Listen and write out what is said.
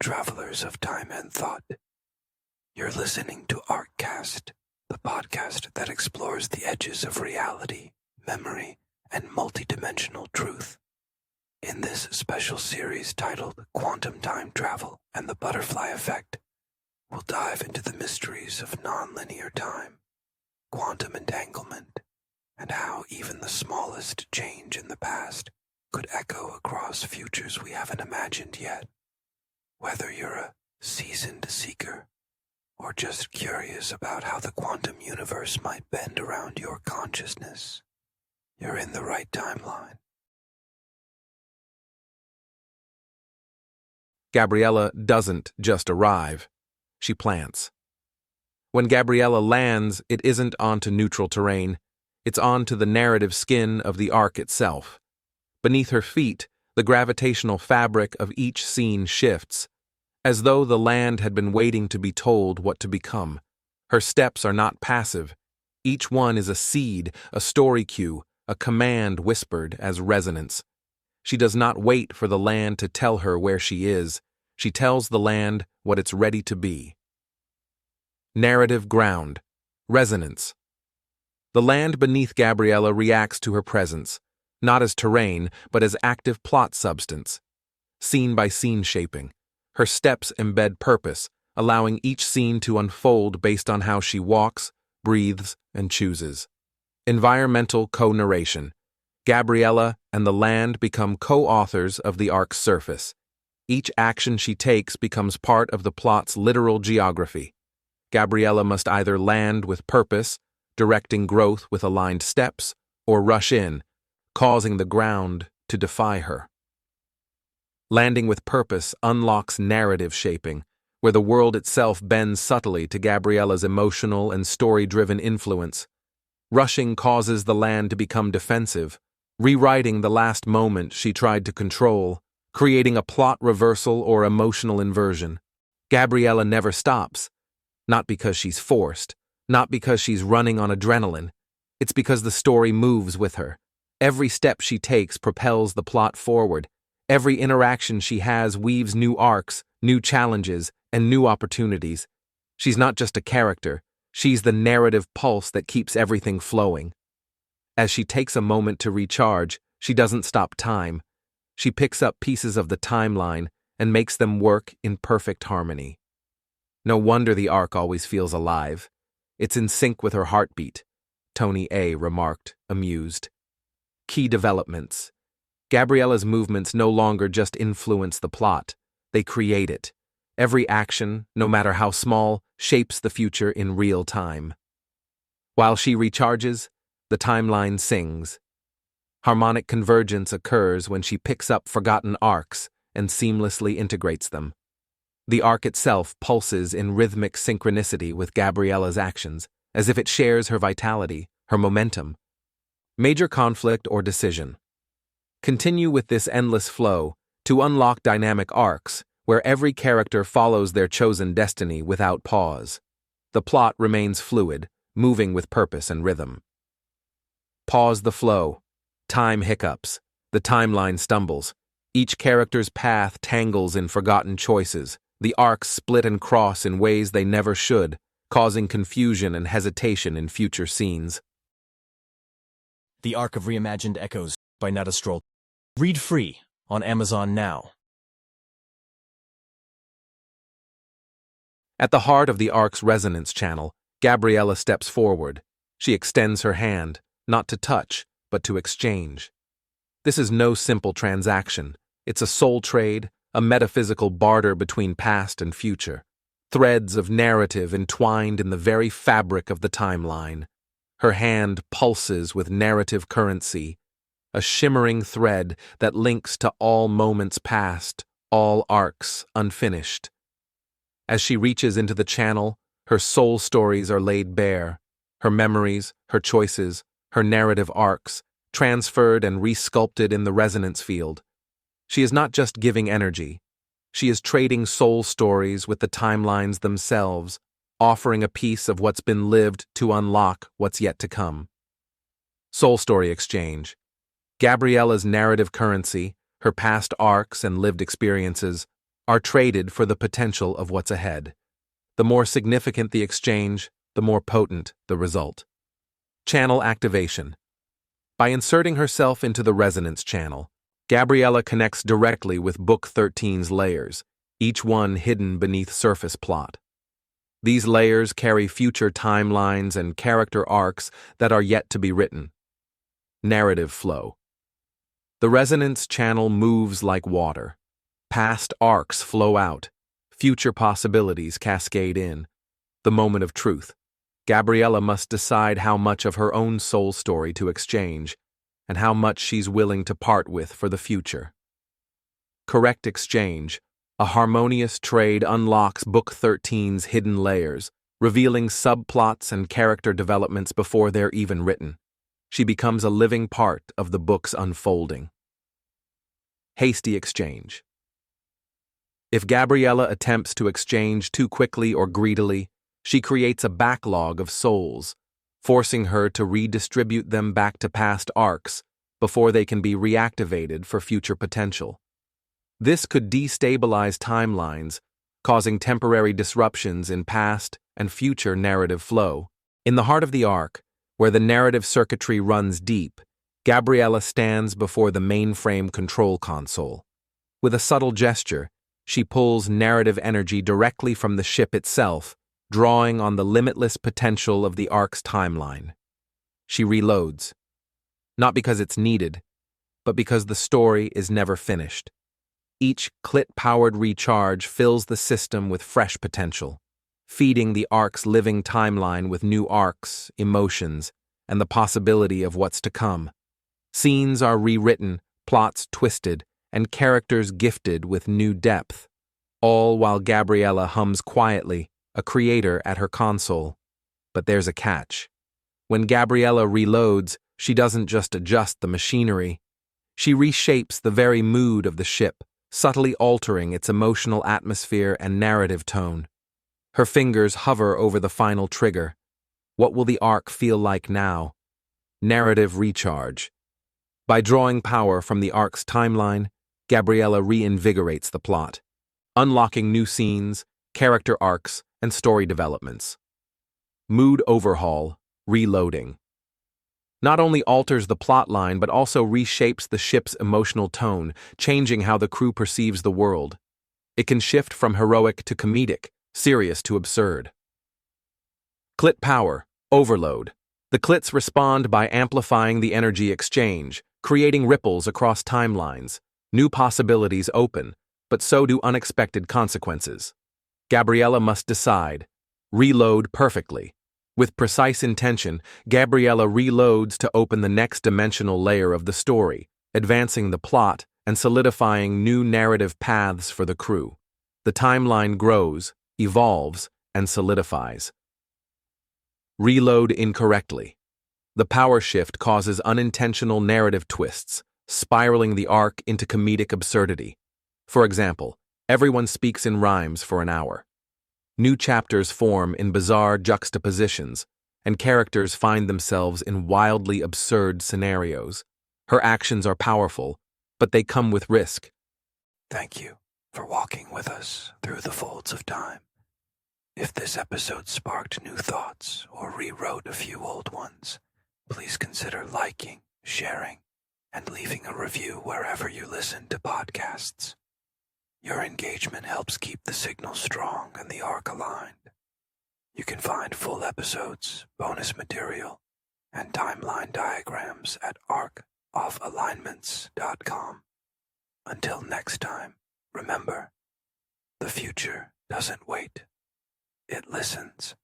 travelers of time and thought. You're listening to ArtCast, the podcast that explores the edges of reality, memory, and multidimensional truth. In this special series titled Quantum Time Travel and the Butterfly Effect, we'll dive into the mysteries of nonlinear time, quantum entanglement, and how even the smallest change in the past could echo across futures we haven't imagined yet. Whether you're a seasoned seeker or just curious about how the quantum universe might bend around your consciousness, you're in the right timeline. Gabriella doesn't just arrive, she plants. When Gabriella lands, it isn't onto neutral terrain, it's onto the narrative skin of the arc itself. Beneath her feet, the gravitational fabric of each scene shifts, as though the land had been waiting to be told what to become. Her steps are not passive. Each one is a seed, a story cue, a command whispered as resonance. She does not wait for the land to tell her where she is. She tells the land what it's ready to be. Narrative ground. Resonance. The land beneath Gabriella reacts to her presence, not as terrain, but as active plot substance. Scene by scene shaping. Her steps embed purpose, allowing each scene to unfold based on how she walks, breathes, and chooses. Environmental co-narration. Gabriella and the land become co-authors of the arc's surface. Each action she takes becomes part of the plot's literal geography. Gabriella must either land with purpose, directing growth with aligned steps, or rush in, causing the ground to defy her. Landing with purpose unlocks narrative shaping, where the world itself bends subtly to Gabriella's emotional and story-driven influence. Rushing causes the land to become defensive, rewriting the last moment she tried to control, creating a plot reversal or emotional inversion. Gabriella never stops, not because she's forced, not because she's running on adrenaline. It's because the story moves with her. Every step she takes propels the plot forward. Every interaction she has weaves new arcs, new challenges, and new opportunities. She's not just a character, she's the narrative pulse that keeps everything flowing. As she takes a moment to recharge, she doesn't stop time. She picks up pieces of the timeline and makes them work in perfect harmony. No wonder the arc always feels alive. It's in sync with her heartbeat, Tony A. remarked, amused. Key developments. Gabriella's movements no longer just influence the plot, they create it. Every action, no matter how small, shapes the future in real time. While she recharges, the timeline sings. Harmonic convergence occurs when she picks up forgotten arcs and seamlessly integrates them. The arc itself pulses in rhythmic synchronicity with Gabriella's actions, as if it shares her vitality, her momentum. Major conflict or decision. Continue with this endless flow to unlock dynamic arcs where every character follows their chosen destiny without pause. The plot remains fluid, moving with purpose and rhythm. Pause the flow. Time hiccups. The timeline stumbles. Each character's path tangles in forgotten choices. The arcs split and cross in ways they never should, causing confusion and hesitation in future scenes. The Arc of Reimagined Echoes by Nada Stroll. Read free on Amazon now. At the heart of the arc's resonance channel, Gabriella steps forward. She extends her hand, not to touch, but to exchange. This is no simple transaction. It's a soul trade, a metaphysical barter between past and future. Threads of narrative entwined in the very fabric of the timeline. Her hand pulses with narrative currency, a shimmering thread that links to all moments past, all arcs unfinished. As she reaches into the channel, her soul stories are laid bare, her memories, her choices, her narrative arcs, transferred and resculpted in the resonance field. She is not just giving energy. She is trading soul stories with the timelines themselves, offering a piece of what's been lived to unlock what's yet to come. Soul story exchange. Gabriella's narrative currency, her past arcs and lived experiences, are traded for the potential of what's ahead. The more significant the exchange, the more potent the result. Channel activation. By inserting herself into the resonance channel, Gabriella connects directly with Book 13's layers, each one hidden beneath surface plot. These layers carry future timelines and character arcs that are yet to be written. Narrative flow. The resonance channel moves like water. Past arcs flow out. Future possibilities cascade in. The moment of truth. Gabriella must decide how much of her own soul story to exchange, and how much she's willing to part with for the future. Correct exchange. A harmonious trade unlocks Book 13's hidden layers, revealing subplots and character developments before they're even written. She becomes a living part of the book's unfolding. Hasty exchange. If Gabriella attempts to exchange too quickly or greedily, she creates a backlog of souls, forcing her to redistribute them back to past arcs before they can be reactivated for future potential. This could destabilize timelines, causing temporary disruptions in past and future narrative flow. In the heart of the arc, where the narrative circuitry runs deep, Gabriella stands before the mainframe control console. With a subtle gesture, she pulls narrative energy directly from the ship itself, drawing on the limitless potential of the arc's timeline. She reloads, not because it's needed, but because the story is never finished. Each CLIT-powered recharge fills the system with fresh potential, feeding the arc's living timeline with new arcs, emotions, and the possibility of what's to come. Scenes are rewritten, plots twisted, and characters gifted with new depth, all while Gabriella hums quietly, a creator at her console. But there's a catch. When Gabriella reloads, she doesn't just adjust the machinery. She reshapes the very mood of the ship, subtly altering its emotional atmosphere and narrative tone. Her fingers hover over the final trigger. What will the arc feel like now? Narrative recharge. By drawing power from the arc's timeline, Gabriella reinvigorates the plot, unlocking new scenes, character arcs, and story developments. Mood overhaul, reloading. Not only alters the plotline but also reshapes the ship's emotional tone, changing how the crew perceives the world. It can shift from heroic to comedic, serious to absurd. CLIT power, overload. The CLITs respond by amplifying the energy exchange, creating ripples across timelines. New possibilities open, but so do unexpected consequences. Gabriella must decide. Reload perfectly. With precise intention, Gabriella reloads to open the next dimensional layer of the story, advancing the plot and solidifying new narrative paths for the crew. The timeline grows, evolves, and solidifies. Reload incorrectly. The power shift causes unintentional narrative twists, spiraling the arc into comedic absurdity. For example, everyone speaks in rhymes for an hour. New chapters form in bizarre juxtapositions, and characters find themselves in wildly absurd scenarios. Her actions are powerful, but they come with risk. Thank you for walking with us through the folds of time. If this episode sparked new thoughts or rewrote a few old ones, please consider liking, sharing, and leaving a review wherever you listen to podcasts. Your engagement helps keep the signal strong and the arc aligned. You can find full episodes, bonus material, and timeline diagrams at arcofalignments.com. Until next time, remember, the future doesn't wait. It listens.